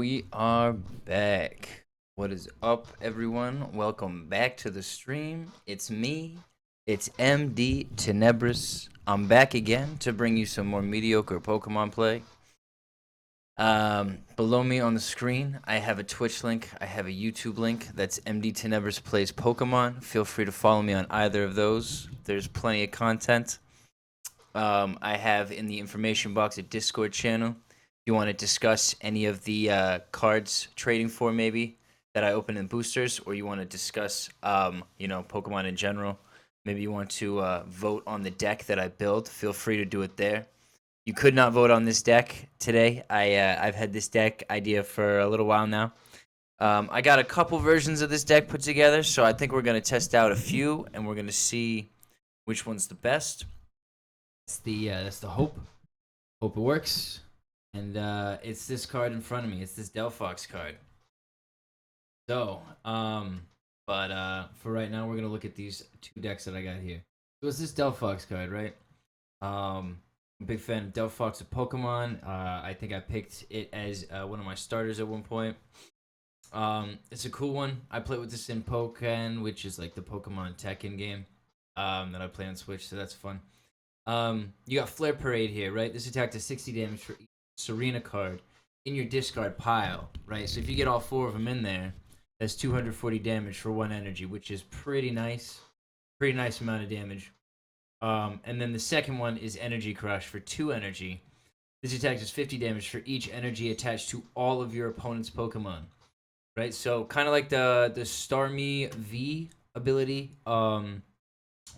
We are back. What is up, everyone? Welcome back to the stream. It's me. It's MDTenebris. I'm back again to bring you some more mediocre Pokemon play. Below me on the screen, I have a Twitch link. I have a YouTube link. That's MDTenebris Plays Pokemon. Feel free to follow me on either of those. There's plenty of content. I have in the information box a Discord channel. If you want to discuss any of the cards trading for maybe that I open in boosters, or you want to discuss, Pokemon in general. Maybe you want to vote on the deck that I build. Feel free to do it there. You could not vote on this deck today. I've had this deck idea for a little while now. I got a couple versions of this deck put together, so I think we're going to test out a few, and we're going to see which one's the best. That's the hope. Hope it works. And it's this card in front of me. It's this Delphox card. So, for right now, we're gonna look at these two decks that I got here. So it's this Delphox card, right? I'm a big fan of Delphox of Pokemon. I think I picked it as one of my starters at one point. It's a cool one. I play with this in Pokken, which is like the Pokemon Tekken game that I play on Switch, so that's fun. You got Flare Parade here, right? This attack does 60 damage for each Serena card in your discard pile, right? So if you get all four of them in there, that's 240 damage for one energy, which is pretty nice. Pretty nice amount of damage. And then the second one is Energy Crush for 2 energy. This attack does 50 damage for each energy attached to all of your opponent's Pokemon, right? So kind of like the Starmie V ability.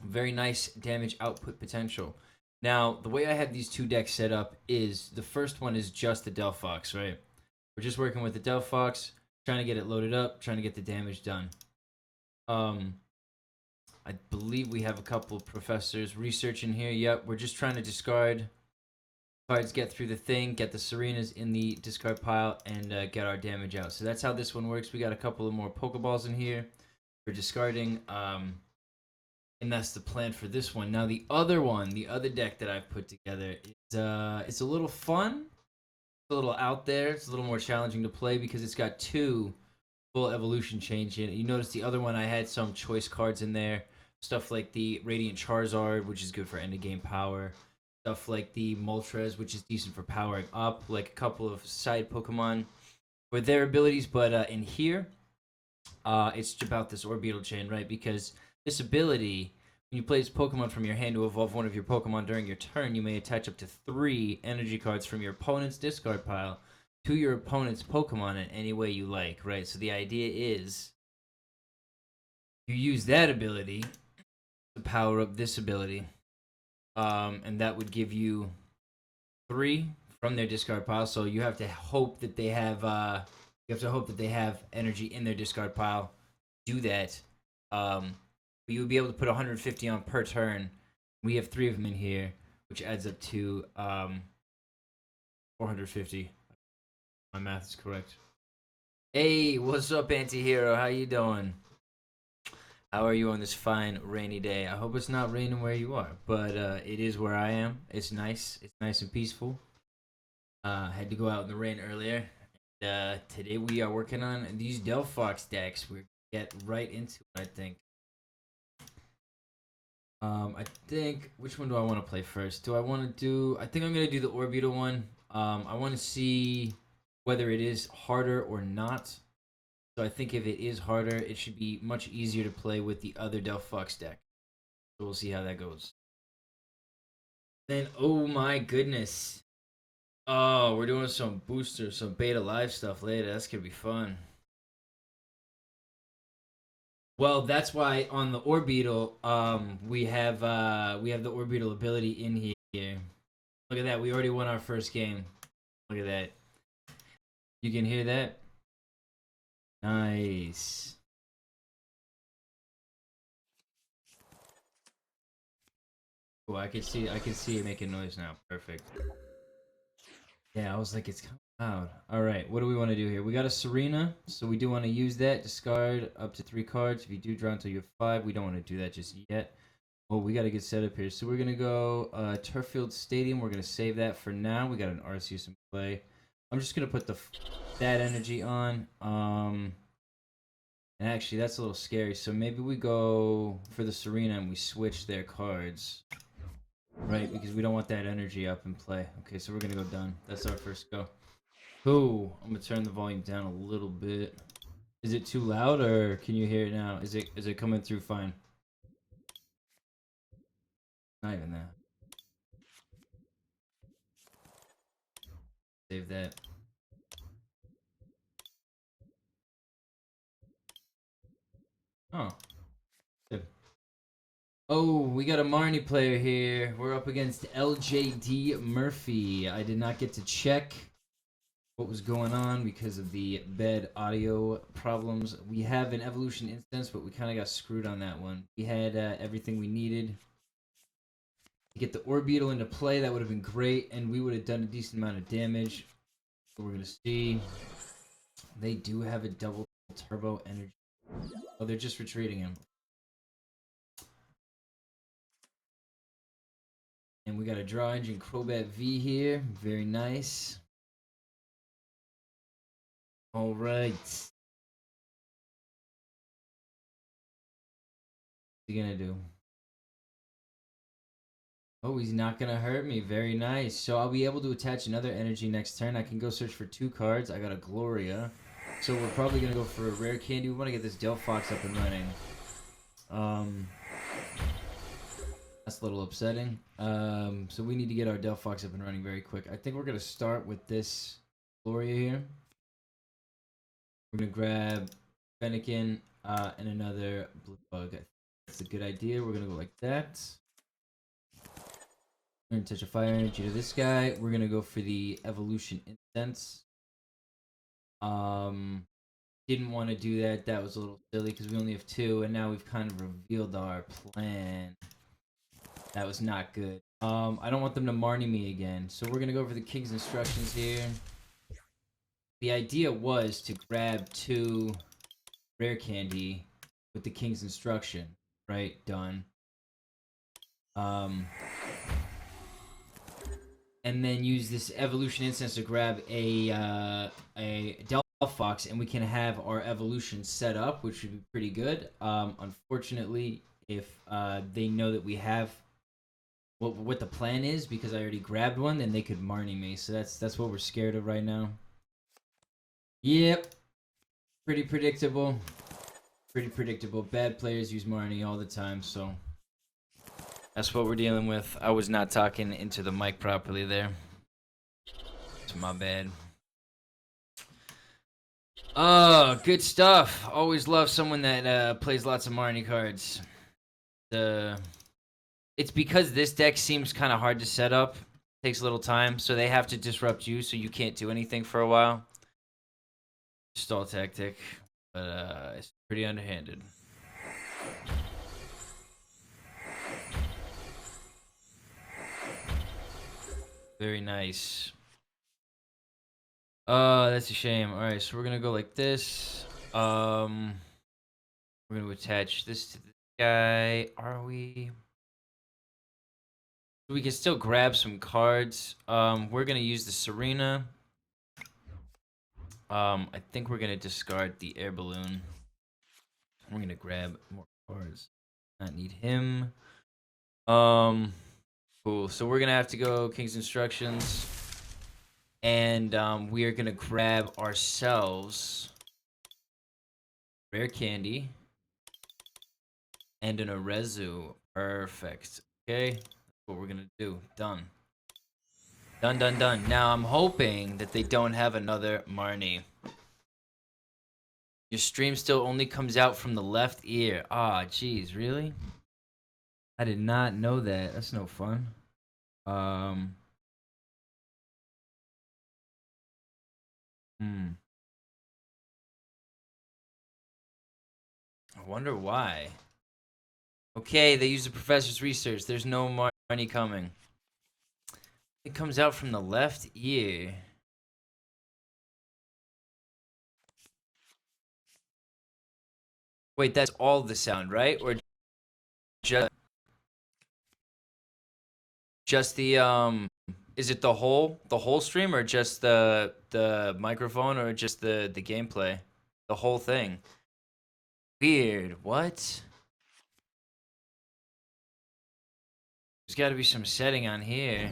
Very nice damage output potential. Now, the way I have these two decks set up is the first one is just the Delphox, right? We're just working with the Delphox, trying to get it loaded up, trying to get the damage done. I believe we have a couple of professors researching here. Yep, we're just trying to discard cards, get through the thing, get the Serenas in the discard pile, and get our damage out. So that's how this one works. We got a couple of more Pokeballs in here for discarding. And that's the plan for this one. Now the other one, the other deck that I've put together, it's a little fun, a little out there. It's a little more challenging to play because it's got 2 full evolution change in it. You notice the other one, I had some choice cards in there. Stuff like the Radiant Charizard, which is good for end of game power. Stuff like the Moltres, which is decent for powering up. Like a couple of side Pokemon with their abilities. But in here, it's about this Orbeetle chain, right? Because this ability, when you place Pokemon from your hand to evolve one of your Pokemon during your turn, you may attach up to 3 energy cards from your opponent's discard pile to your opponent's Pokemon in any way you like, right? So the idea is you use that ability to power up this ability, and that would give you 3 from their discard pile. So you have to hope that they have energy in their discard pile. Do that. You would be able to put 150 on per turn. We have 3 of them in here, which adds up to 450. My math is correct. Hey, what's up, anti-hero? How you doing? How are you on this fine rainy day? I hope it's not raining where you are, but it is where I am. It's nice. It's nice and peaceful. Had to go out in the rain earlier. Today we are working on these Delphox decks. We're get right into it, I think. I think, which one do I want to play first? I think I'm going to do the Orbeetle one. I want to see whether it is harder or not. So I think if it is harder, it should be much easier to play with the other Delphox deck. So we'll see how that goes. Then, oh my goodness. Oh, we're doing some boosters, some beta live stuff later. That's going to be fun. Well, that's why on the Orbeetle, we have the Orbeetle ability in here. Look at that. We already won our first game. Look at that. You can hear that? Nice. Cool. I can see it making noise now. Perfect. Yeah, I was like, it's coming out. All right. What do we want to do here? We got a Serena, so we do want to use that. Discard up to 3 cards. If you do draw until you have 5, we don't want to do that just yet. Well, we got to get set up here. So we're going to go Turffield Stadium. We're going to save that for now. We got an Arceus in play. I'm just gonna put that energy on. And actually, that's a little scary. So maybe we go for the Serena and we switch their cards, right? Because we don't want that energy up in play. Okay, so we're gonna go done. That's our first go. Cool. I'm gonna turn the volume down a little bit. Is it too loud, or can you hear it now? Is it coming through fine? Not even that. Save that. Oh, good. Oh, we got a Marnie player here. We're up against LJD Murphy. I did not get to check what was going on because of the bad audio problems. We have an Evolution Incense, but we kind of got screwed on that one. We had everything we needed to get the Orbeetle into play. That would have been great, and we would have done a decent amount of damage. We're going to see. They do have a double turbo energy. Oh, they're just retreating him. And we got a draw engine Crobat V here. Very nice. All right. What's he gonna do? Oh, he's not gonna hurt me. Very nice. So I'll be able to attach another energy next turn. I can go search for 2 cards. I got a Gloria. So we're probably gonna go for a Rare Candy. We want to get this Delphox up and running. That's a little upsetting. So we need to get our Delphox up and running very quick. I think we're gonna start with this Gloria here. We're gonna grab Fennekin and another Blipbug. That's a good idea. We're gonna go like that. We're gonna touch a fire energy to this guy. We're gonna go for the Evolution Incense. Didn't want to do that. That was a little silly because we only have 2, and now we've kind of revealed our plan. That was not good. I don't want them to Marnie me again, so we're gonna go over the King's instructions here. The idea was to grab 2 Rare Candy with the King's instruction, right? Done. And then use this Evolution Incense to grab a Delphox, and we can have our Evolution set up, which would be pretty good. Unfortunately, if they know that we have what the plan is, because I already grabbed one, then they could Marnie me. So that's what we're scared of right now. Yep. Pretty predictable. Pretty predictable. Bad players use Marnie all the time, so that's what we're dealing with. I was not talking into the mic properly there. It's my bad. Oh, good stuff. Always love someone that plays lots of Marnie cards. It's because this deck seems kind of hard to set up. Takes a little time, so they have to disrupt you, so you can't do anything for a while. Stall tactic, but it's pretty underhanded. Very nice. That's a shame. All right, so we're gonna go like this. We're gonna attach this to this guy. Are we? We can still grab some cards. We're gonna use the Serena. I think we're gonna discard the Air Balloon. We're gonna grab more cards. Not need him. Cool. So we're gonna have to go King's instructions, and we are gonna grab ourselves Rare Candy and an Arezu. Perfect. Okay, that's what we're gonna do. Done. Done, done, done. Now I'm hoping that they don't have another Marnie. Your stream still only comes out from the left ear. Ah, jeez, really? I did not know that. That's no fun. I wonder why. Okay, they use the professor's research. There's no Marnie coming. It comes out from the left ear. Wait, that's all the sound, right? Or just the is it the whole stream, or just the microphone, or just the gameplay? The whole thing. Weird. What? There's got to be some setting on here.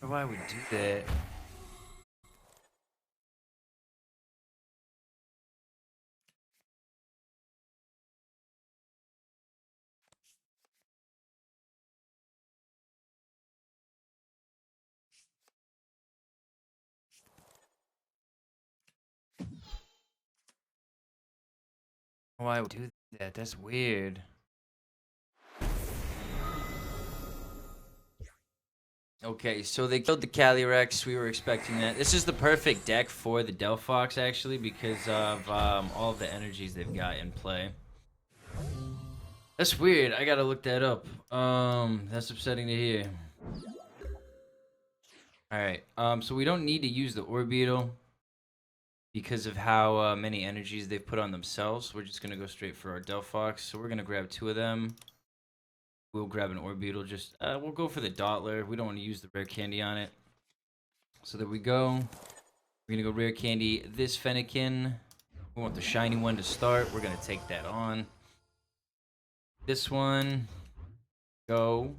Why I would do that? Why I would do that? That's weird. Okay, so they killed the Calyrex. We were expecting that. This is the perfect deck for the Delphox, actually, because of all of the energies they've got in play. That's weird. I gotta look that up. That's upsetting to hear. All right. So we don't need to use the Orbeetle because of how many energies they've put on themselves. We're just gonna go straight for our Delphox. So we're gonna grab 2 of them. We'll grab an Orbeetle. Just we'll go for the Dottler. We don't want to use the Rare Candy on it. So there we go. We're gonna go Rare Candy this Fennekin. We want the shiny one to start. We're gonna take that on. This one. Go.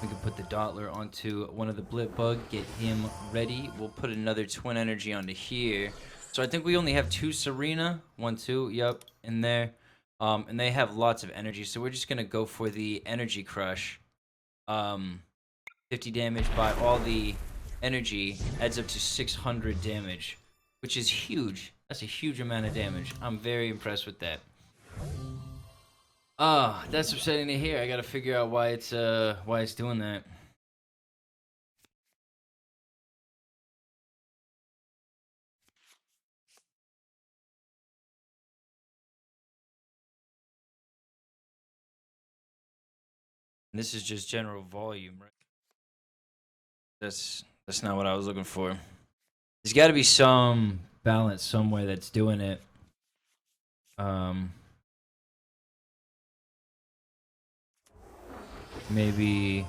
We can put the Dottler onto one of the Blipbug, get him ready. We'll put another Twin Energy onto here. So I think we only have 2 Serena. 1, 2, yep, in there. And they have lots of energy, so we're just gonna go for the Energy Crush. 50 damage by all the energy adds up to 600 damage, which is huge. That's a huge amount of damage. I'm very impressed with that. That's upsetting to hear. I gotta figure out why it's doing that. And this is just general volume, right? That's not what I was looking for. There's got to be some balance somewhere that's doing it. Maybe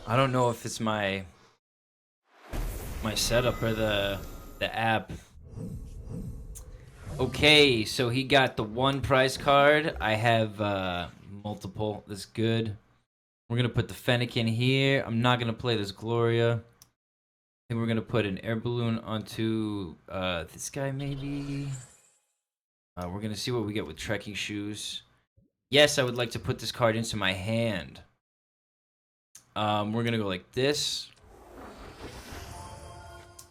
I don't know if it's my setup or the app. Okay, so he got the 1 prize card. I have multiple. That's good. We're gonna put the Fennekin here. I'm not gonna play this Gloria. I think we're gonna put an Air Balloon onto this guy maybe. We're gonna see what we get with Trekking Shoes. Yes, I would like to put this card into my hand. We're gonna go like this.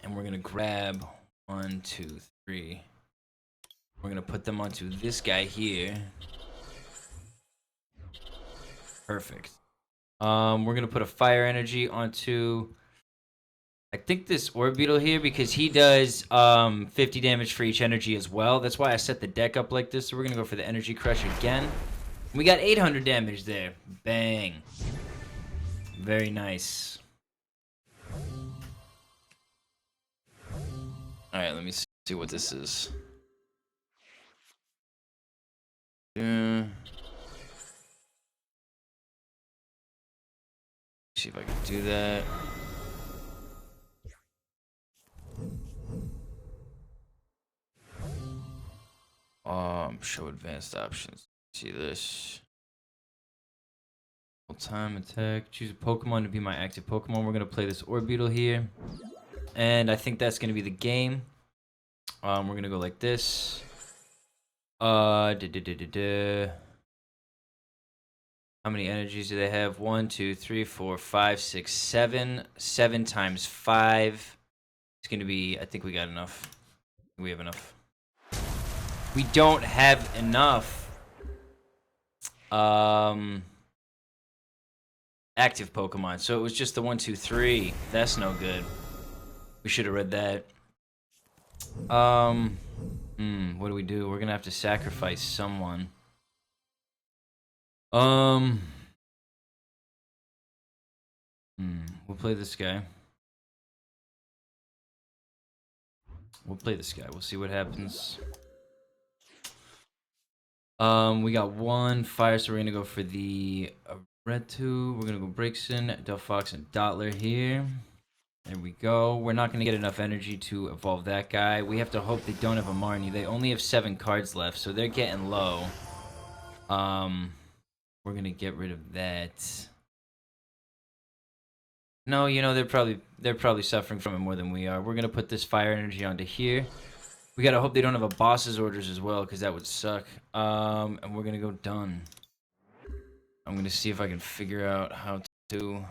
And we're gonna grab 1, 2, 3. We're gonna put them onto this guy here. Perfect. We're gonna put a Fire Energy onto, I think, this Orbeetle here, because he does 50 damage for each energy as well. That's why I set the deck up like this. So we're gonna go for the Energy Crush again. We got 800 damage there. Bang. Very nice. Alright, let me see what this is. See if I can do that. Show advanced options. See this. Full time attack. Choose a Pokemon to be my active Pokemon. We're gonna play this Orbeetle here. And I think that's gonna be the game. We're gonna go like this. How many energies do they have? 1, 2, 3, 4, 5, 6, 7. 7 times 5. It's gonna be, I think we got enough. We have enough. We don't have enough. Active Pokemon. So it was just the 1, 2, 3. That's no good. We should have read that. What do we do? We're gonna have to sacrifice someone. We'll play this guy. We'll play this guy. We'll see what happens. We got one fire, so we're gonna go for the red two. We're gonna go Braixen, Delphox, and Dottler here. There we go. We're not gonna get enough energy to evolve that guy. We have to hope they don't have a Marnie. They only have 7 cards left, so they're getting low. We're gonna get rid of that. No, you know, they're probably suffering from it more than we are. We're gonna put this fire energy onto here. We gotta hope they don't have a boss's orders as well, because that would suck. And we're gonna go done. I'm gonna see if I can figure out how to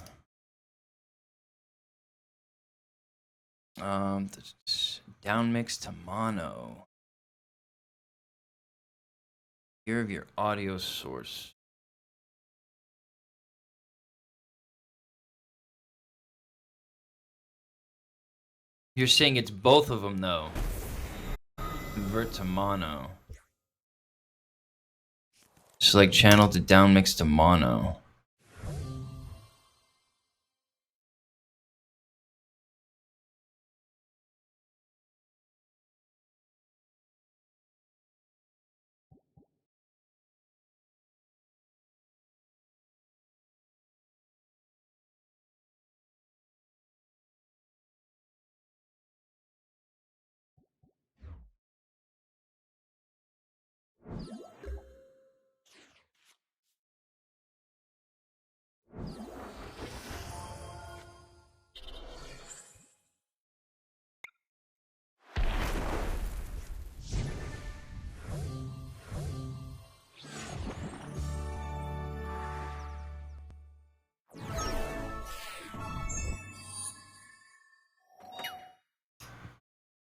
down mix to mono. Here of your audio source. You're saying it's both of them though. Convert to mono. Select channel to down mix to mono.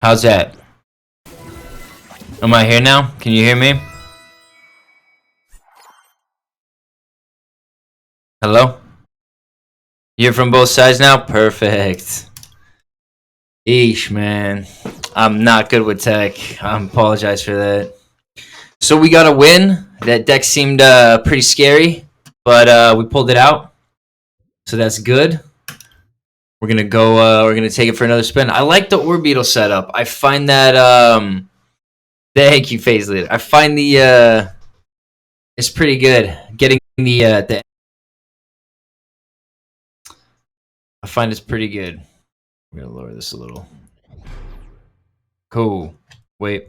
How's that? Am I here now? Can you hear me? Hello? You're from both sides now? Perfect. Eesh, man. I'm not good with tech. I apologize for that. So we got a win. That deck seemed pretty scary, but we pulled it out. So that's good. We're gonna go. We're gonna take it for another spin. I like the Orbeetle setup. I find that. Thank you, Phase Leader. I find the. It's pretty good. Getting the. I find it's pretty good. We're gonna lower this a little. Cool. Wait.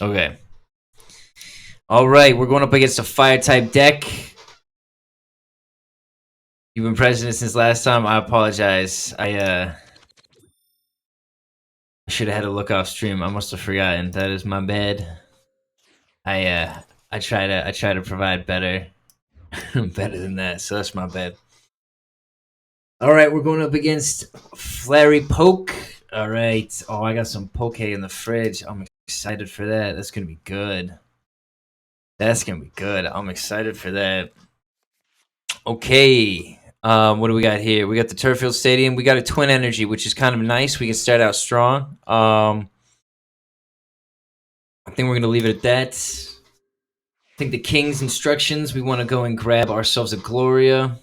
Okay. All right, we're going up against a fire type deck. You've been president since last time. I apologize. I should have had a look off stream. I must have forgotten. That is my bad. I try to provide better better than that. So that's my bad. All right, we're going up against Flary Poke. All right. Oh, I got some Poke in the fridge. I'm excited for that. That's gonna be good. That's gonna be good. I'm excited for that. Okay. What do we got here? We got the Turffield Stadium. We got a Twin Energy, which is kind of nice. We can start out strong. I think we're gonna leave it at that. I think the King's instructions. We want to go and grab ourselves a Gloria.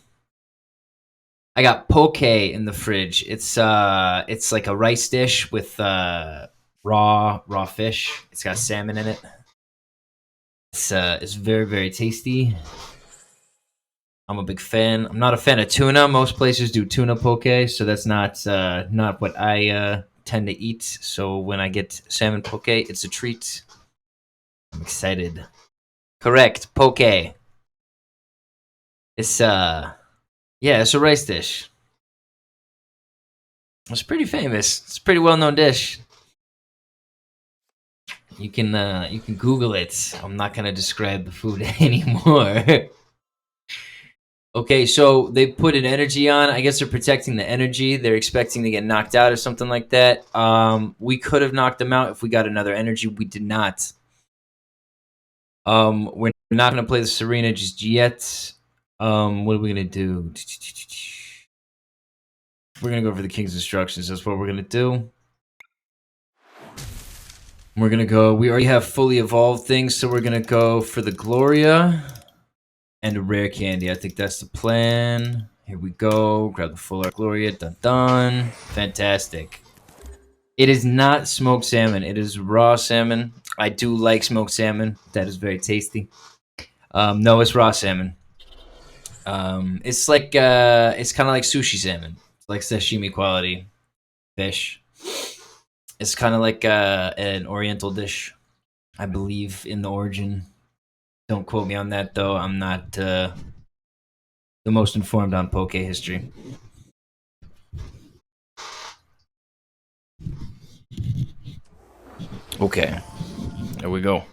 I got Poke in the fridge. It's like a rice dish with raw fish. It's got salmon in it. It's very, very tasty. I'm a big fan. I'm not a fan of tuna. Most places do tuna poke, so that's not what I tend to eat. So when I get salmon poke, it's a treat. I'm excited. Correct, poke. It's it's a rice dish. It's pretty famous. It's a pretty well-known dish. You can Google it. I'm not gonna describe the food anymore. Okay, so they put an energy on. I guess they're protecting the energy. They're expecting to get knocked out or something like that. We could have knocked them out if we got another energy. We did not. We're not gonna play the Serena just yet. What are we gonna do? We're gonna go for the King's instructions. That's what we're gonna do. We're gonna go. We already have fully evolved things, so we're gonna go for the Gloria and a Rare Candy. I think that's the plan. Here we go. Grab the full art Gloria. Dun dun. Fantastic. It is not smoked salmon. It is raw salmon. I do like smoked salmon. That is very tasty. No, it's raw salmon. It's like it's kind of like sushi salmon. It's like sashimi quality fish. It's kind of like an oriental dish, I believe, in the origin. Don't quote me on that, though. I'm not the most informed on poke history. Okay, there we go.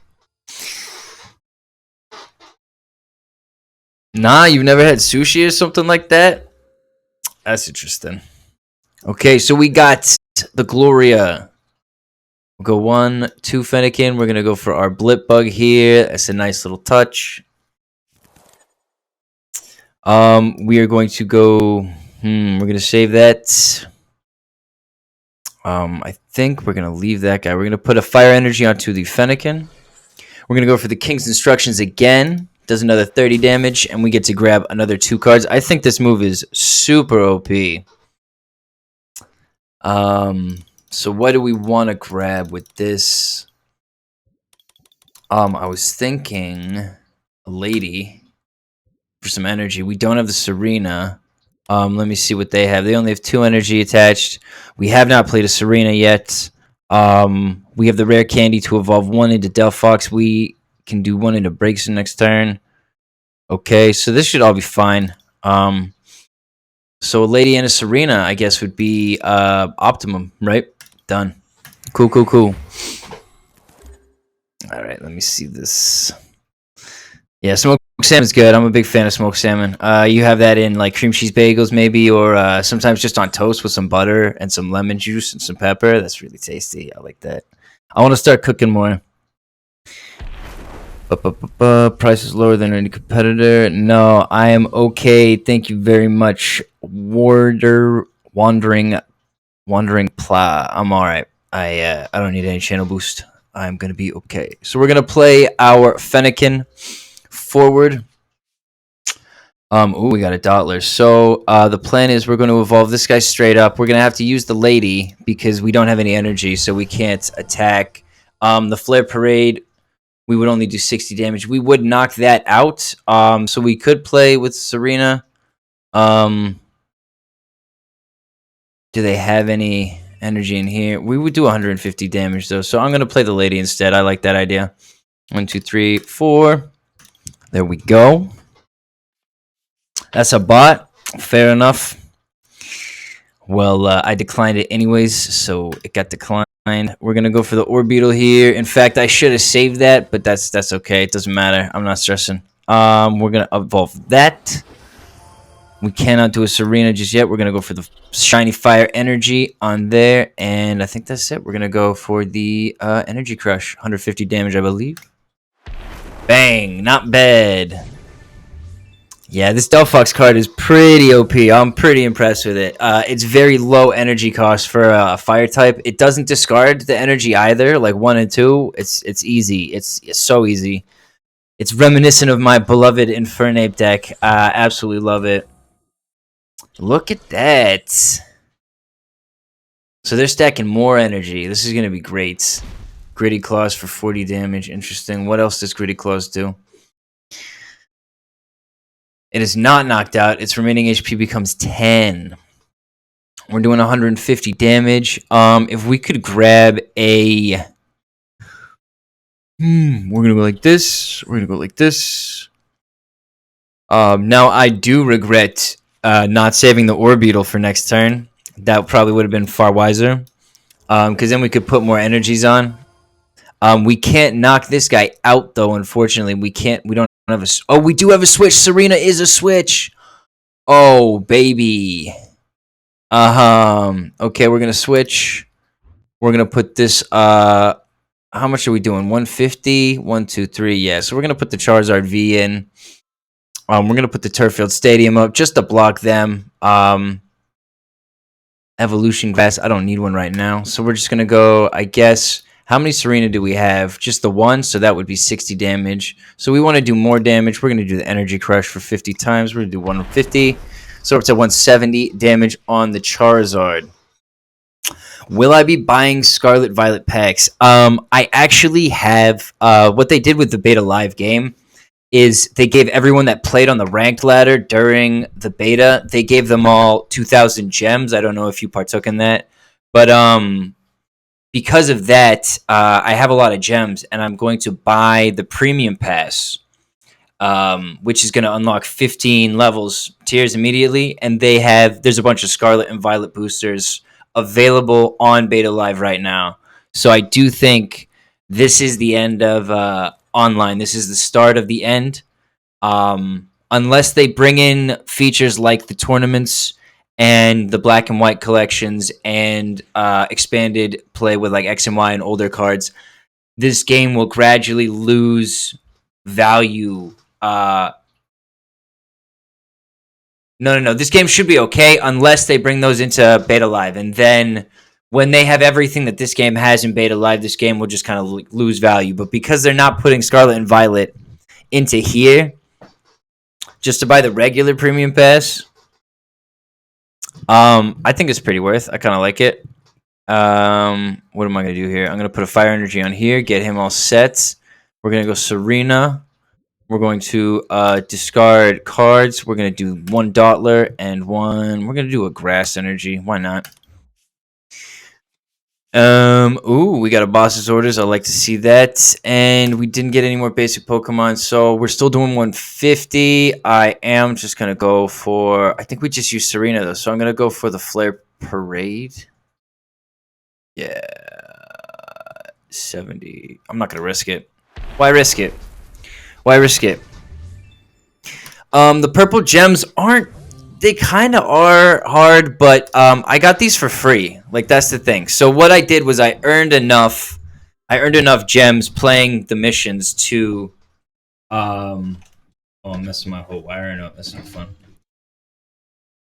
Nah, you've never had sushi or something like that? That's interesting. Okay, so we got the Gloria. We'll go 1, 2 Fennekin. We're going to go for our Blipbug here. That's a nice little touch. We are going to go... we're going to save that. I think we're going to leave that guy. We're going to put a Fire Energy onto the Fennekin. We're going to go for the King's Instructions again. Does another 30 damage, and we get to grab another 2 cards. I think this move is super OP. So what do we want to grab with this? I was thinking a Lady for some energy. We don't have the Serena. Let me see what they have. They only have 2 energy attached. We have not played a Serena yet. We have the Rare Candy to evolve 1 into Delphox. We can do 1 into Braixen next turn. Okay, so this should all be fine. So a Lady and a Serena, I guess, would be optimum, right? Done. Cool, cool, cool. All right, let me see this. Yeah, smoked salmon's good. I'm a big fan of smoked salmon. You have that in like cream cheese bagels maybe, or sometimes just on toast with some butter and some lemon juice and some pepper. That's really tasty. I like that. I want to start cooking more. Price is lower than any competitor. No, I am okay. Thank you very much. Wandering Pla. I'm all right. I don't need any channel boost. I'm gonna be okay. So we're gonna play our Fennekin forward. Ooh, we got a Dottler. So the plan is we're going to evolve this guy straight up. We're gonna have to use the Lady because we don't have any energy, so we can't attack. The Flare Parade, we would only do 60 damage. We would knock that out. So we could play with Serena. Do they have any energy in here? We would do 150 damage though, so I'm gonna play the Lady instead. I like that idea. 1, 2, 3, 4. There we go. That's a bot. Fair enough. Well, I declined it anyways, so it got declined. We're gonna go for the Orbeetle here. In fact, I should have saved that, but that's okay. It doesn't matter. I'm not stressing. We're gonna evolve that. We cannot do a Serena just yet. We're gonna go for the shiny Fire Energy on there, and I think that's it. We're gonna go for the Energy Crush, 150 damage, I believe. Bang! Not bad. Yeah, this Delphox card is pretty OP. I'm pretty impressed with it. It's very low energy cost for a fire type. It doesn't discard the energy either, like 1 and 2. It's easy. It's so easy. It's reminiscent of my beloved Infernape deck. Absolutely love it. Look at that. So they're stacking more energy. This is going to be great. Gritty Claws for 40 damage. Interesting. What else does Gritty Claws do? It is not knocked out. Its remaining HP becomes 10. We're doing 150 damage. If we could grab a... we're going to go like this. We're going to go like this. Now, I do regret not saving the Orbeetle for next turn. That probably would have been far wiser. Because then we could put more energies on. We can't knock this guy out, though, unfortunately. We don't have a... Oh, we do have a switch. Serena is a switch. Oh, baby. Okay, we're going to switch. We're going to put this... how much are we doing? 150? 1, 2, 3. Yeah, so we're going to put the Charizard V in. We're going to put the Turffield Stadium up just to block them. Evolution Grass. I don't need one right now. So we're just going to go, I guess... How many Serena do we have? Just the 1, so that would be 60 damage. So we want to do more damage. We're going to do the Energy Crush for 50 times. We're going to do 150. So up to 170 damage on the Charizard. Will I be buying Scarlet Violet packs? I actually have. What they did with the Beta Live game is they gave everyone that played on the ranked ladder during the beta, they gave them all 2,000 gems. I don't know if you partook in that, but because of that, I have a lot of gems, and I'm going to buy the premium pass, which is going to unlock 15 levels tiers immediately, and there's a bunch of Scarlet and Violet boosters available on Beta Live right now. So I do think this is the end of online. This is the start of the end. Unless they bring in features like the tournaments and the black and white collections and expanded play with like X and Y and older cards, this game will gradually lose value. No. This game should be okay unless they bring those into Beta Live. And then when they have everything that this game has in Beta Live, this game will just kind of lose value. But because they're not putting Scarlet and Violet into here, just to buy the regular premium pass, I think it's pretty worth. I kind of like it. What am I going to do here? I'm going to put a Fire Energy on here, get him all set. We're going to go Serena. We're going to discard cards. We're going to do one Dottler and one. We're going to do a Grass Energy. Why not? Ooh, we got a boss's orders. I like to see that. And we didn't get any more basic Pokemon, so we're still doing 150. I am just gonna go for. I think we just used Serena though, so I'm gonna go for the Flare Parade. Yeah, 70. I'm not gonna risk it. Why risk it? Why risk it? The purple gems aren't. They kind of are hard, but I got these for free. Like, that's the thing. So what I did was I earned enough gems playing the missions to oh, I'm messing my whole wiring up. That's not fun.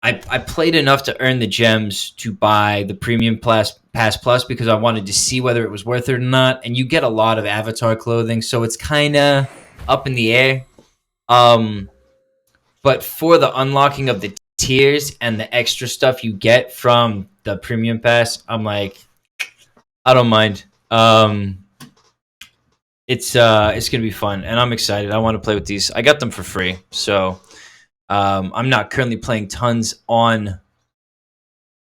I played enough to earn the gems to buy the premium pass plus because I wanted to see whether it was worth it or not. And you get a lot of avatar clothing, so it's kind of up in the air. But for the unlocking of the tiers and the extra stuff you get from the premium pass, I'm like, I don't mind. It's gonna be fun, and I'm excited. I want to play with these. I got them for free, so I'm not currently playing tons on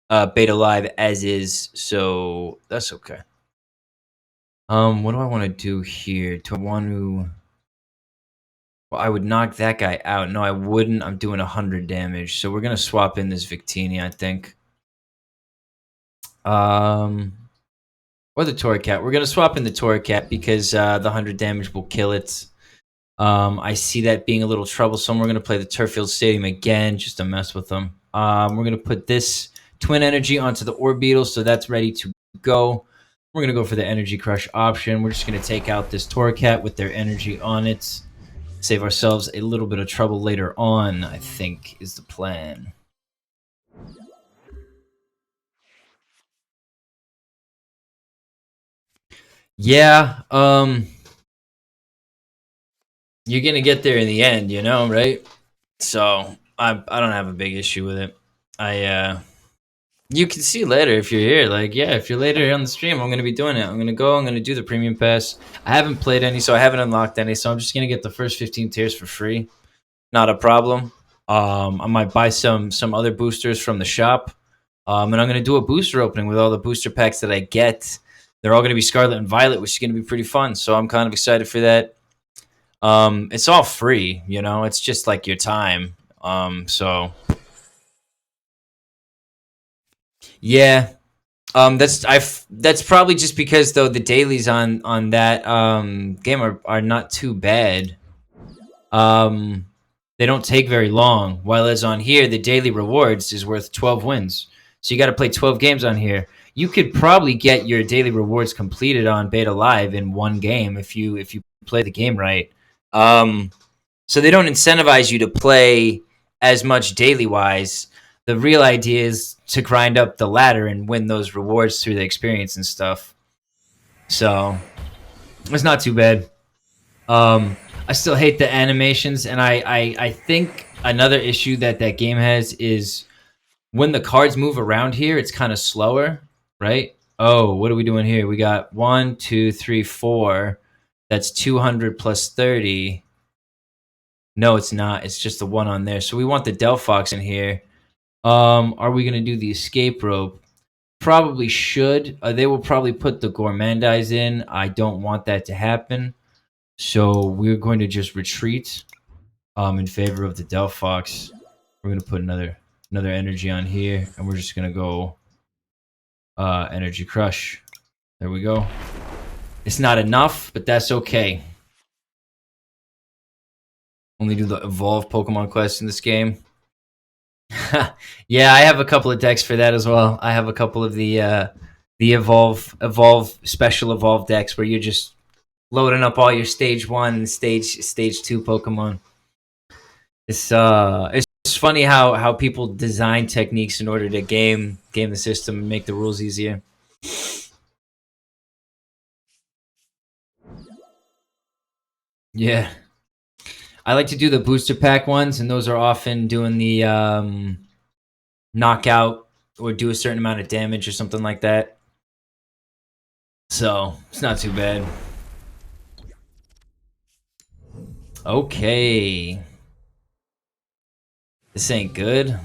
Beta Live as is, so that's okay. What do I want to do here? Do I want to? Well, I would knock that guy out. No, I wouldn't. I'm doing 100 damage. So we're going to swap in this Victini, I think. Or the Torracat. We're going to swap in the Torracat because the 100 damage will kill it. I see that being a little troublesome. We're going to play the Turffield Stadium again just to mess with them. We're going to put this Twin Energy onto the Orbeetle, so that's ready to go. We're going to go for the Energy Crush option. We're just going to take out this Torracat with their energy on it. Save ourselves a little bit of trouble later on, I think, is the plan. Yeah, you're gonna get there in the end, you know, right? So I don't have a big issue with it. You can see later if you're here. Like, yeah, if you're later on the stream, I'm gonna be doing it. I'm gonna do the premium pass. I haven't played any, so I haven't unlocked any, so I'm just gonna get the first 15 tiers for free. Not a problem. I might buy some other boosters from the shop. And I'm gonna do a booster opening with all the booster packs that I get. They're all gonna be Scarlet and Violet, which is gonna be pretty fun. So I'm kind of excited for that. It's all free, you know. It's just like your time. So yeah. That's probably just because though the dailies on that game are not too bad. They don't take very long. While as on here, the daily rewards is worth 12 wins. So you got to play 12 games on here. You could probably get your daily rewards completed on Beta Live in one game if you play the game right. So they don't incentivize you to play as much daily wise. The real idea is to grind up the ladder and win those rewards through the experience and stuff. So it's not too bad. I still hate the animations, and I think another issue that game has is when the cards move around here, it's kind of slower. right? Oh, what are we doing here? We got 1, 2, 3, 4. That's 200 plus 30. No, it's not. It's just the one on there. So we want the Delphox in here. Are we gonna do the escape rope? Probably should. They will probably put the Gourmandize in. I don't want that to happen. So we're going to just retreat in favor of the Delphox. We're gonna put another energy on here, and we're just gonna go energy crush. There we go. It's not enough, but that's okay. Only do the evolve Pokemon quest in this game. Yeah, I have a couple of decks for that as well. I have a couple of the evolve special evolve decks where you're just loading up all your stage 1 and stage 2 Pokemon. It's funny how people design techniques in order to game the system and make the rules easier. Yeah. I like to do the booster pack ones, and those are often doing the knockout or do a certain amount of damage or something like that. So it's not too bad. Okay. This ain't good.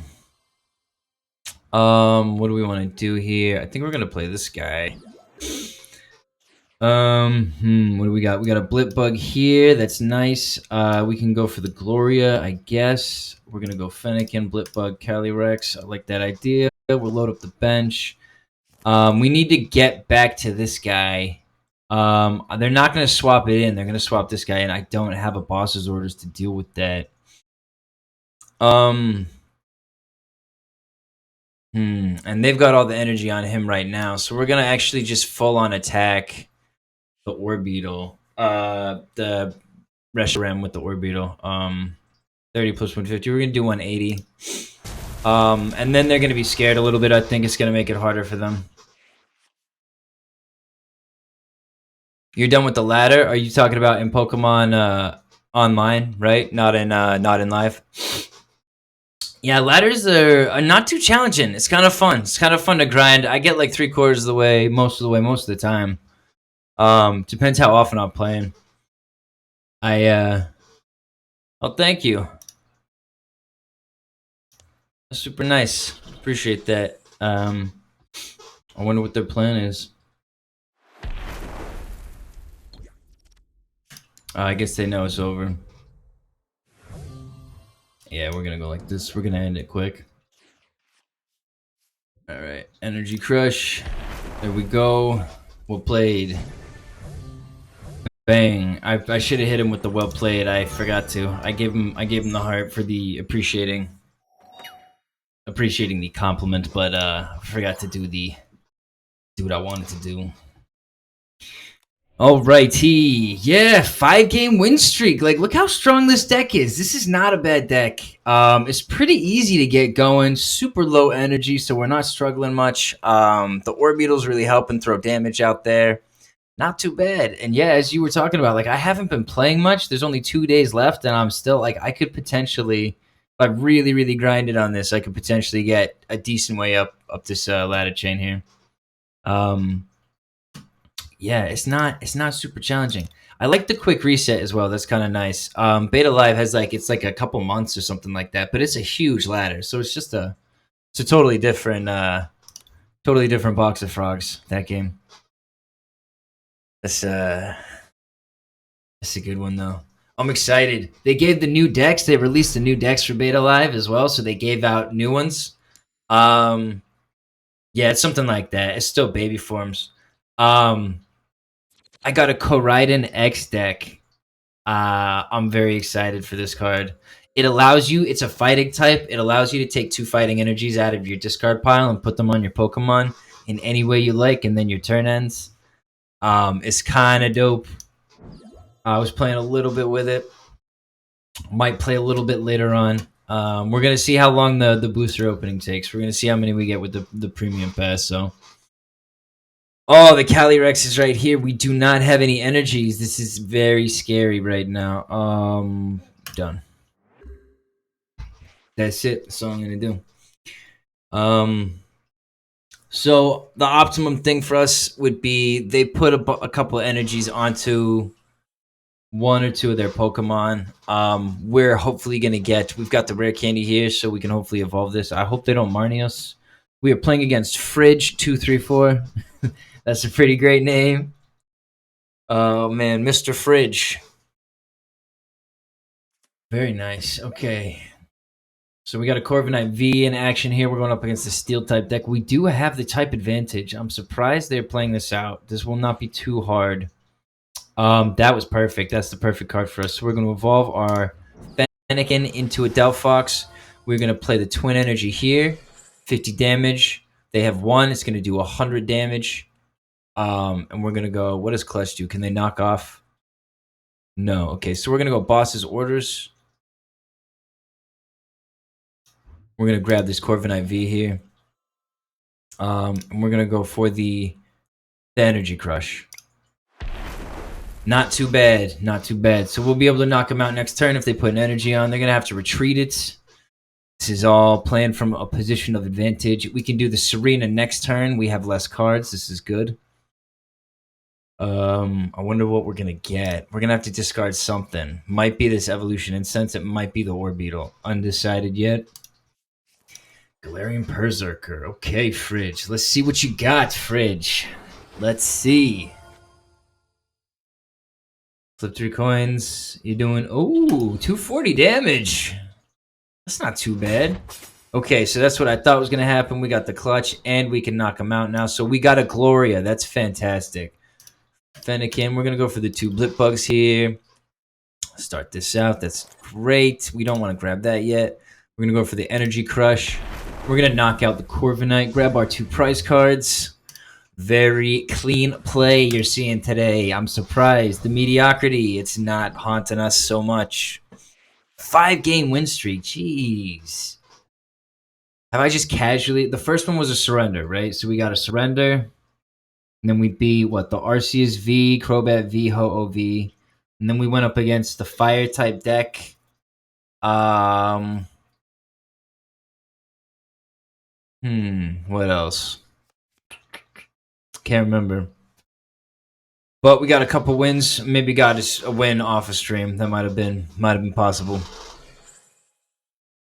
What do we want to do here? I think we're gonna play this guy. What do we got? We got a Blipbug here. That's nice. We can go for the Gloria, I guess. We're gonna go Fennekin, Blipbug, Calyrex. I like that idea. We'll load up the bench. We need to get back to this guy. They're not gonna swap it in. They're gonna swap this guy in. I don't have a boss's orders to deal with that. And they've got all the energy on him right now, so we're gonna actually just full on attack the Orbeetle. The Reshiram with the Orbeetle. 30 plus 150. We're gonna do 180. And then they're gonna be scared a little bit. I think it's gonna make it harder for them. You're done with the ladder? Are you talking about in Pokemon online, right? Not in live. Yeah, ladders are not too challenging. It's kind of fun. It's kind of fun to grind. I get like 3/4 of the way, most of the time. Depends how often I'm playing. Oh, thank you. That's super nice. Appreciate that. I wonder what their plan is. I guess they know it's over. Yeah, we're gonna go like this. We're gonna end it quick. All right, Energy Crush. There we go. Well played. Bang! I should have hit him with the well played. I forgot to. I gave him the heart for the appreciating the compliment, but I forgot to do what I wanted to do. Alrighty, yeah, 5-game win streak. Like, look how strong this deck is. This is not a bad deck. It's pretty easy to get going. Super low energy, so we're not struggling much. The Orbeetle's really helping throw damage out there. Not too bad. And yeah, as you were talking about, like, I haven't been playing much. There's only 2 days left, and I'm still like, I could potentially, if I really, really grinded on this, I could potentially get a decent way up this ladder chain here. Yeah, it's not super challenging. I like the quick reset as well. That's kind of nice. Beta Live has it's like a couple months or something like that, but it's a huge ladder, so it's just a totally different box of frogs. That game. That's a good one though. I'm excited. They gave the new decks. They released the new decks for Beta Live as well, so they gave out new ones. Yeah, it's something like that. It's still baby forms. I got a Koraidon X deck. I'm very excited for this card. It allows you, it's a fighting type. It allows you to take 2 fighting energies out of your discard pile and put them on your Pokemon in any way you like, and then your turn ends. It's kind of dope. I was playing a little bit with it. Might play a little bit later on. We're going to see how long the booster opening takes. We're going to see how many we get with the premium pass, so... Oh, the Calyrex is right here. We do not have any energies. This is very scary right now. Done. That's it. That's all I'm gonna do. So the optimum thing for us would be they put a couple of energies onto one or two of their Pokemon. We're hopefully going to get, we've got the rare candy here, so we can hopefully evolve this. I hope they don't Marnie us. We are playing against Fridge234. That's a pretty great name. Oh, man, Mr. Fridge. Very nice. Okay. So we got a Corviknight V in action here. We're going up against the Steel-type deck. We do have the type advantage. I'm surprised they're playing this out. This will not be too hard. That was perfect. That's the perfect card for us. So we're going to evolve our Fennekin into a Delphox. We're going to play the Twin Energy here. 50 damage. They have one. It's going to do 100 damage. And we're going to go... What does Clutch do? Can they knock off? No. Okay, so we're going to go Boss's Orders. We're going to grab this Corviknight V here. And we're going to go for the Energy Crush. Not too bad. Not too bad. So we'll be able to knock them out next turn if they put an energy on. They're going to have to retreat it. This is all planned from a position of advantage. We can do the Serena next turn. We have less cards. This is good. I wonder what we're going to get. We're going to have to discard something. Might be this Evolution Incense. It might be the Orbeetle. Undecided yet. Galarian Berserker. Okay, Fridge. Let's see what you got, Fridge. Let's see. Flip 3 coins. You're doing... Oh, 240 damage. That's not too bad. Okay, so that's what I thought was going to happen. We got the Clutch, and we can knock him out now. So we got a Gloria. That's fantastic. Fennekin. We're going to go for the 2 Blipbugs here. Start this out. That's great. We don't want to grab that yet. We're going to go for the Energy Crush. We're going to knock out the Corviknight. Grab our 2 prize cards. Very clean play you're seeing today. I'm surprised. The mediocrity, it's not haunting us so much. 5-game win streak. Jeez. Have I just casually... The first one was a surrender, right? So we got a surrender. And then we beat, what? The Arceus V, Crobat V, Ho-Oh V. And then we went up against the Fire-type deck. What else? Can't remember. But we got a couple wins. Maybe got a win off a stream. That might have been possible.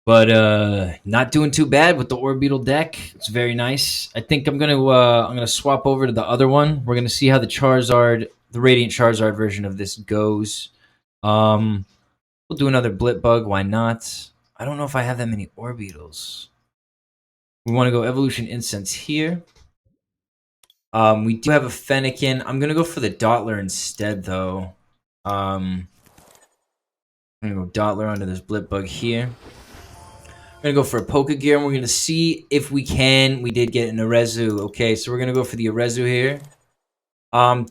But not doing too bad with the Orbeetle deck. It's very nice. I think I'm gonna swap over to the other one. We're gonna see how the Radiant Charizard version of this goes. We'll do another Blipbug. Why not? I don't know if I have that many Orbeetles. We want to go Evolution Incense here. We do have a Fennekin. I'm gonna go for the Dottler instead, though. I'm gonna go Dottler onto this Blipbug here. We're gonna go for a Pokégear, and we're gonna see if we can. We did get an Arezu. Okay, so we're gonna go for the Arezu here.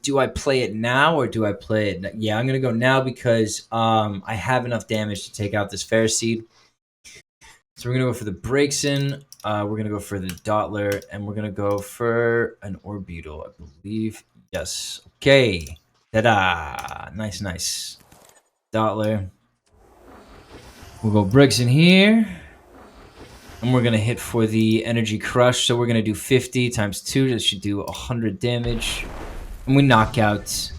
Do I play it now or do I play it? Yeah, I'm gonna go now because I have enough damage to take out this Ferroseed. So we're gonna go for the Braixen. We're gonna go for the Dottler, and we're gonna go for an Orbeetle, I believe. Yes. Okay. Ta-da! Nice, nice. Dottler. We'll go Braixen here. And we're gonna hit for the Energy Crush. So we're gonna do 50 times 2. That should do 100 damage. And we knock out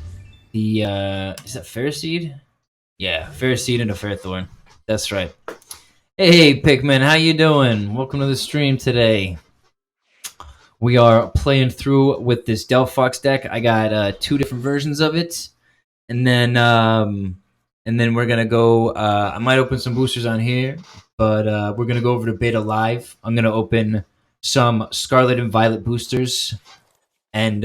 the is that Ferroseed? Yeah, Ferroseed into Ferrothorn. That's right. Hey Pikmin, how you doing? Welcome to the stream today. We are playing through with this Delphox deck. I got 2 different versions of it. And then we're gonna go I might open some boosters on here. But we're going to go over to Beta Live. I'm going to open some Scarlet and Violet boosters. And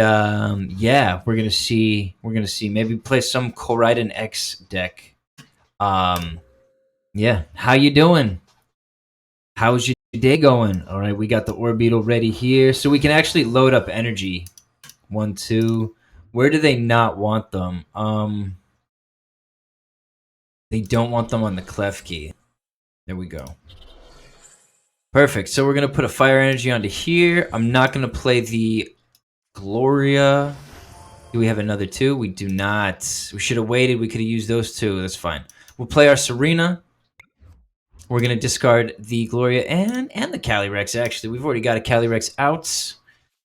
yeah, we're going to see. Maybe play some Koraidon X deck. Yeah, how you doing? How's your day going? All right, we got the Orbeetle ready here. So we can actually load up energy. 1, 2. Where do they not want them? They don't want them on the Clef key. There we go. Perfect. So we're going to put a Fire Energy onto here. I'm not going to play the Gloria. Do we have another 2? We do not. We should have waited. We could have used those 2. That's fine. We'll play our Serena. We're going to discard the Gloria and the Calyrex, actually. We've already got a Calyrex out.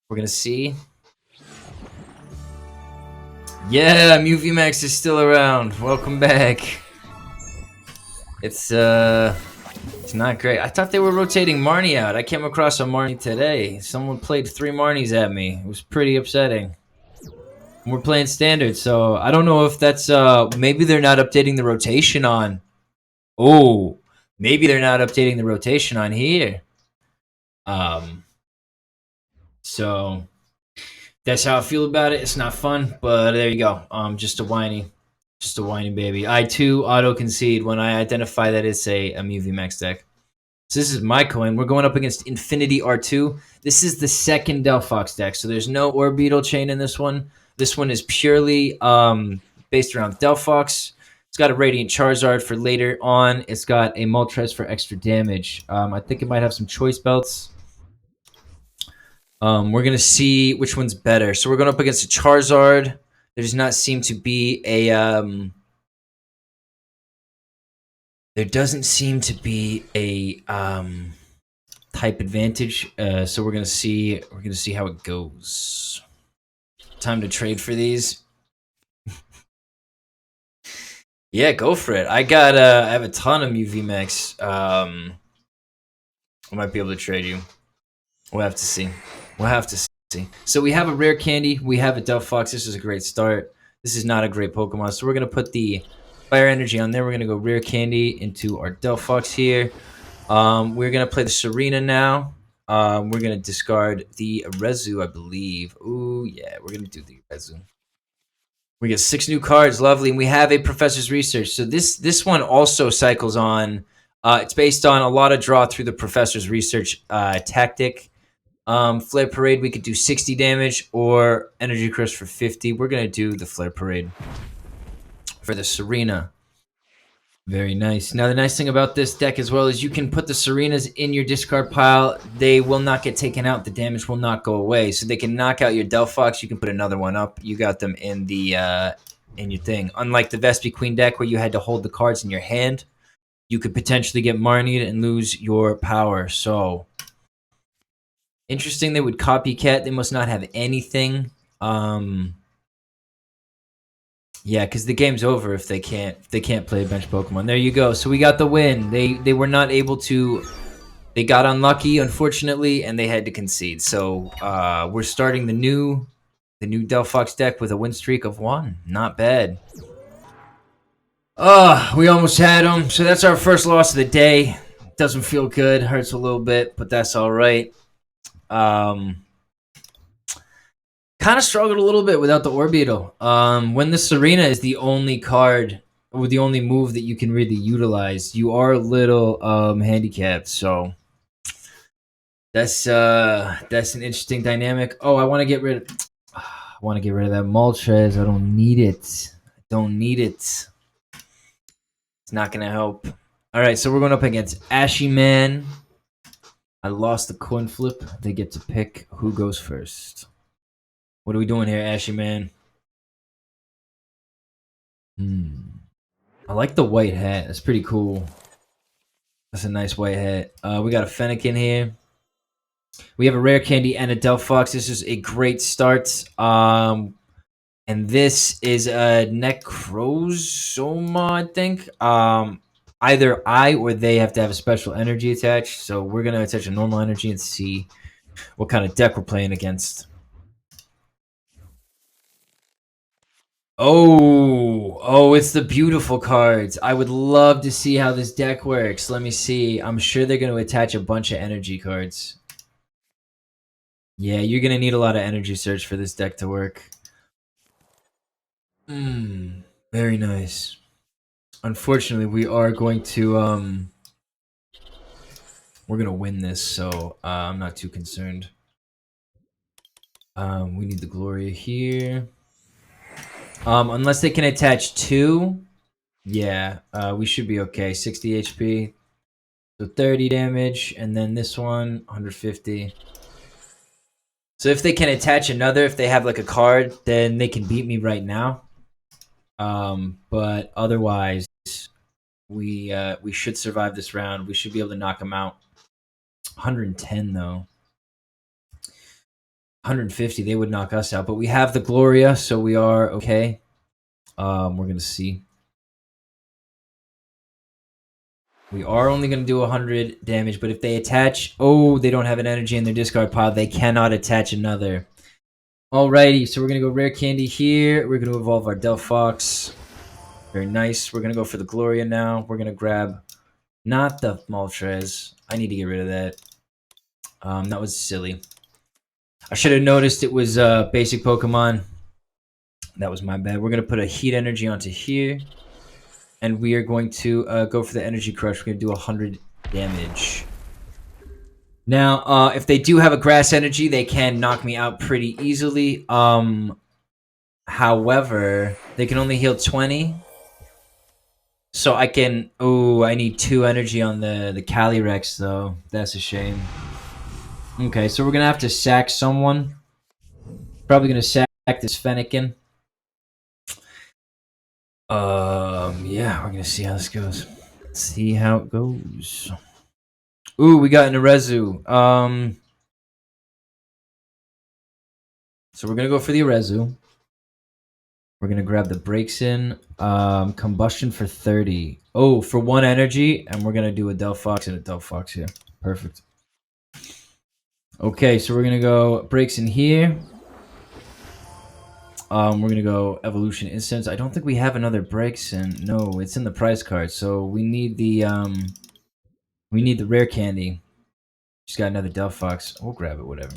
We're gonna see. Yeah, MuVMax is still around. Welcome back. It's not great. I thought they were rotating Marnie out. I came across a Marnie today. Someone played 3 Marnies at me. It was pretty upsetting. We're playing standard, so I don't know if that's maybe they're not updating the rotation on. Oh, maybe they're not updating the rotation on here. So that's how I feel about it. It's not fun, but there you go. Just a whiny baby. I too auto concede when I identify that it's a MuVMax deck. So this is my coin. We're going up against Infinity R2. This is the second Delphox deck, so there's no Orbeetle chain in this one. This one is purely based around Delphox. It's got a Radiant Charizard for later on. It's got a Moltres for extra damage. I think it might have some choice belts. We're going to see which one's better. So we're going up against a Charizard. There does not seem to be a... there doesn't seem to be a type advantage. So we're going to see how it goes. Time to trade for these. Yeah, go for it. I have a ton of MuVMax. I might be able to trade you. We'll have to see. So we have a Rare Candy. We have a Delphox. This is a great start. This is not a great Pokemon. So we're going to put the Fire Energy on there. We're going to go Rare Candy into our Delphox here. We're going to play the Serena now. We're going to discard the Arezu, I believe. Ooh, yeah. We're going to do the Arezu. We get 6 new cards. Lovely. And we have a Professor's Research. So this one also cycles on. It's based on a lot of draw through the Professor's Research tactic. Flare Parade, we could do 60 damage or Energy Crush for 50. We're going to do the Flare Parade for the Serena. Very nice. Now, the nice thing about this deck as well is you can put the Serenas in your discard pile. They will not get taken out. The damage will not go away. So they can knock out your Delphox. You can put another one up. You got them in the in your thing. Unlike the Vespi Queen deck where you had to hold the cards in your hand, you could potentially get Marnied and lose your power. So... interesting, they would copycat. They must not have anything. Yeah, because the game's over if they can't play a bench Pokemon. There you go. So we got the win. They were not able to. They got unlucky, unfortunately, and they had to concede. So we're starting the new Delphox deck with a win streak of 1. Not bad. We almost had them. So that's our first loss of the day. Doesn't feel good. Hurts a little bit, but that's all right. Kind of struggled a little bit without the Orbeetle. When the Serena is the only card or the only move that you can really utilize, you are a little handicapped. So that's an interesting dynamic. Oh, I want to get rid of that Moltres. I don't need it. It's not gonna help. All right, so we're going up against Ashy Man. I lost the coin flip. They get to pick who goes first. What are we doing here, Ashy Man? I like the white hat. That's pretty cool. That's a nice white hat. We got a Fennekin here. We have a Rare Candy and a Delphox. This is a great start. And this is a Necrozoma, I think. Either I or they have to have a special energy attached. So we're going to attach a normal energy and see what kind of deck we're playing against. Oh, it's the beautiful cards. I would love to see how this deck works. Let me see. I'm sure they're going to attach a bunch of energy cards. Yeah, you're going to need a lot of energy search for this deck to work. Very nice. Unfortunately, we are going to we're going to win this, so I'm not too concerned. We need the Gloria here. Unless they can attach 2. Yeah, we should be okay. 60 HP. So 30 damage, and then this one, 150. So if they can attach another, if they have like a card, then they can beat me right now. But otherwise, we should survive this round. We should be able to knock them out. 110 though. 150, they would knock us out. But we have the Gloria, so we are okay. We're going to see. We are only going to do 100 damage, but if they attach... Oh, they don't have an energy in their discard pile. They cannot attach another. Alrighty, so we're going to go Rare Candy here. We're going to evolve our Delphox. Very nice. We're going to go for the Gloria now. We're going to grab... Not the Moltres. I need to get rid of that. That was silly. I should have noticed it was basic Pokemon. That was my bad. We're going to put a Heat Energy onto here. And we are going to go for the Energy Crush. We're going to do 100 damage. Now, if they do have a Grass Energy, they can knock me out pretty easily. However, they can only heal 20. So I can... Oh, I need 2 energy on the Calyrex, though. That's a shame. Okay, so we're going to have to sack someone. Probably going to sack this Fennekin. Yeah, we're going to see how this goes. See how it goes. Ooh, we got an Arezu. So we're going to go for the Arezu. We're going to grab the Braixen Combustion for 30. Oh, for 1 energy. And we're going to do a Delphox and a Delphox here. Perfect. Okay, so we're going to go Braixen here. We're going to go Evolution Incense. I don't think we have another Braixen. No, it's in the prize card. So we need the Rare Candy. Just got another Delphox. We'll grab it, whatever.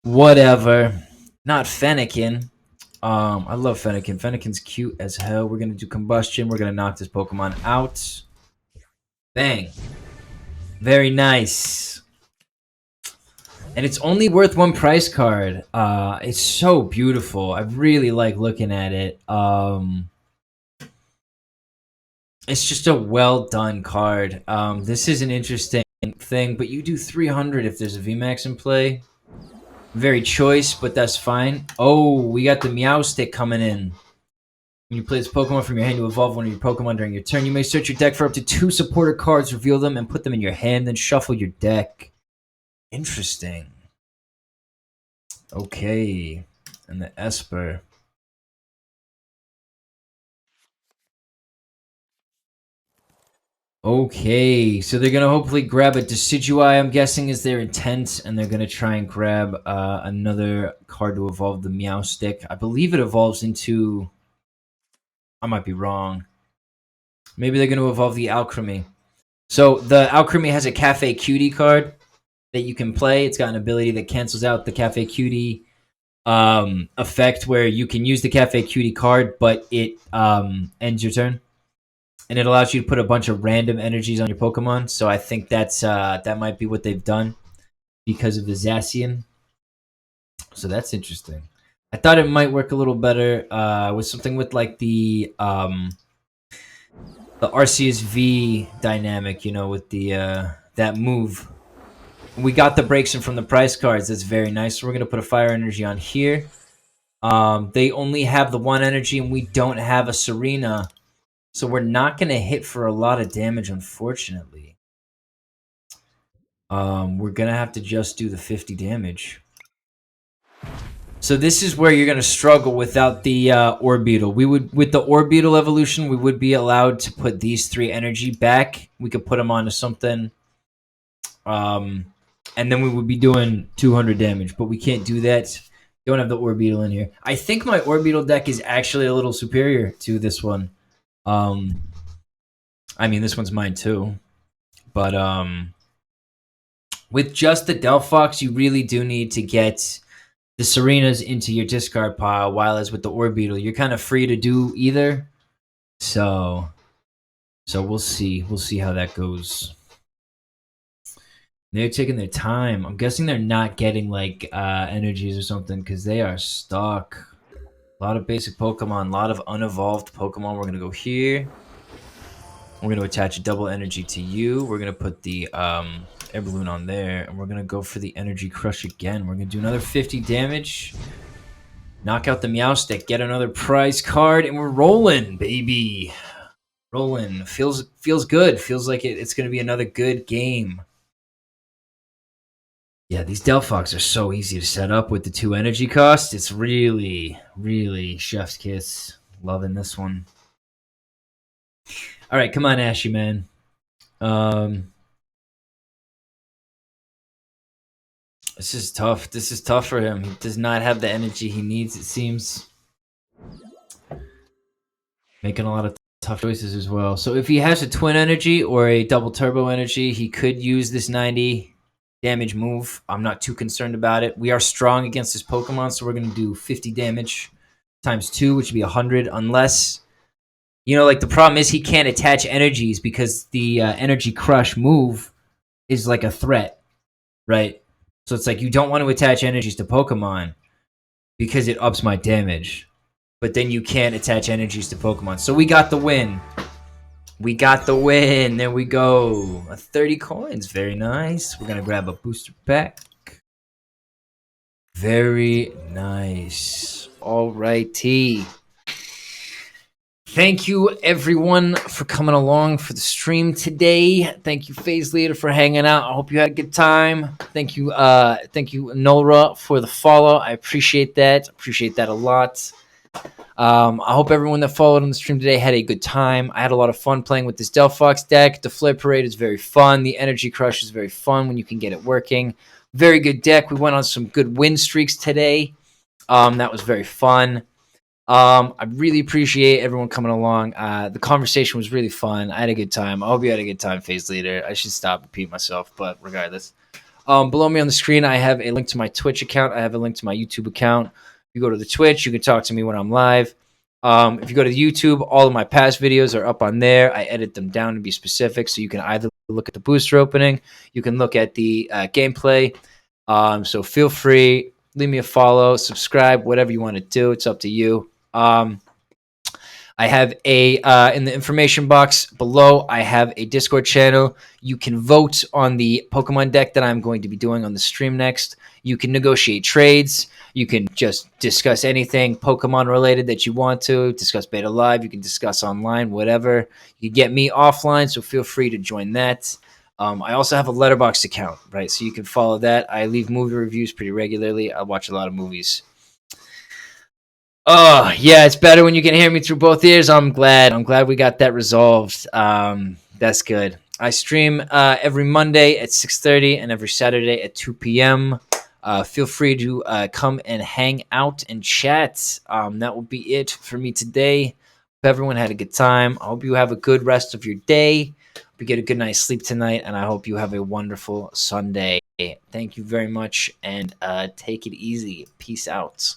Whatever. Not Fennekin. I love Fennekin. Fennekin's cute as hell. We're going to do Combustion. We're going to knock this Pokemon out. Bang. Very nice. And it's only worth 1 price card. It's so beautiful. I really like looking at it. It's just a well done card. This is an interesting thing, but you do 300 if there's a VMAX in play. Very choice, but that's fine. Oh, we got the Meowstic coming in. When you play this Pokemon from your hand, you evolve one of your Pokemon during your turn. You may search your deck for up to 2 supporter cards, reveal them, and put them in your hand, then shuffle your deck. Interesting. Okay. And the Esper. Okay, so they're going to hopefully grab a Decidueye, I'm guessing is their intent, and they're going to try and grab another card to evolve the Meowstic. I believe it evolves into... I might be wrong. Maybe they're going to evolve the Alchemy. So the Alchemy has a Cafe Cutie card that you can play. It's got an ability that cancels out the Cafe Cutie effect where you can use the Cafe Cutie card, but it ends your turn. And it allows you to put a bunch of random energies on your Pokemon. So I think that's that might be what they've done because of the Zacian. So that's interesting. I thought it might work a little better with something with like the Arceus V dynamic, you know, with the that move. We got the Braixen from the prize cards. That's very nice. So we're gonna put a Fire Energy on here. They only have the 1 energy, and we don't have a Serena. So we're not going to hit for a lot of damage, unfortunately. We're going to have to just do the 50 damage. So this is where you're going to struggle without the Orbeetle. With the Orbeetle evolution, we would be allowed to put these 3 energy back. We could put them onto something. And then we would be doing 200 damage, but we can't do that. Don't have the Orbeetle in here. I think my Orbeetle deck is actually a little superior to this one. I mean, this one's mine too, but with just the Delphox, you really do need to get the Serenas into your discard pile, while as with the Orbeetle, you're kind of free to do either. So we'll see. We'll see how that goes. They're taking their time. I'm guessing they're not getting like energies or something because they are stuck. A lot of basic Pokemon, a lot of unevolved Pokemon. We're going to go here. We're going to attach a double energy to you. We're going to put the Air Balloon on there. And we're going to go for the Energy Crush again. We're going to do another 50 damage. Knock out the Meowstic. Get another prize card. And we're rolling, baby. Rolling. Feels good. Feels like it's going to be another good game. Yeah, these Delphox are so easy to set up with the 2 energy cost. It's really, really chef's kiss. Loving this one. All right, come on, Ashy man. This is tough. This is tough for him. He does not have the energy he needs, it seems. Making a lot of tough choices as well. So if he has a Twin Energy or a double Turbo Energy, he could use this 90 damage move. I'm not too concerned about it. We are strong against this Pokemon, so we're going to do 50 damage times 2, which would be 100, unless... You know, like, the problem is he can't attach energies because the Energy Crush move is like a threat, right? So it's like you don't want to attach energies to Pokemon because it ups my damage. But then you can't attach energies to Pokemon. So we got the win. We got the win. There we go. 30 coins. Very nice. We're going to grab a booster pack. Very nice. All righty. Thank you, everyone, for coming along for the stream today. Thank you, Phase Leader, for hanging out. I hope you had a good time. Thank you, Nolra, for the follow. I appreciate that. Appreciate that a lot. I hope everyone that followed on the stream today had a good time. I had a lot of fun playing with this Delphox deck. The Flare Parade is very fun. The Energy Crush is very fun when you can get it working. Very good deck. We went on some good win streaks today. That was very fun. I really appreciate everyone coming along. The conversation was really fun. I had a good time. I hope you had a good time, Phase Leader. I should stop repeating myself, but regardless. Below me on the screen, I have a link to my Twitch account. I have a link to my YouTube account. If you go to the Twitch, you can talk to me when I'm live. If you go to YouTube, all of my past videos are up on there. I edit them down to be specific, so you can either look at the booster opening, you can look at the gameplay. So feel free, leave me a follow, subscribe, whatever you want to do. It's up to you. I have in the information box below, I have a Discord channel. You can vote on the Pokemon deck that I'm going to be doing on the stream next. You can negotiate trades. You can just discuss anything Pokemon related that you want to. Discuss Beta Live. You can discuss online, whatever. You can get me offline, so feel free to join that. I also have a Letterboxd account, right? So you can follow that. I leave movie reviews pretty regularly. I watch a lot of movies. Oh, yeah, it's better when you can hear me through both ears. I'm glad we got that resolved. That's good. I stream every Monday at 6:30 and every Saturday at 2 p.m. Feel free to come and hang out and chat. That will be it for me today. Hope everyone had a good time. I hope you have a good rest of your day. Hope you get a good night's sleep tonight, and I hope you have a wonderful Sunday. Thank you very much, and take it easy. Peace out.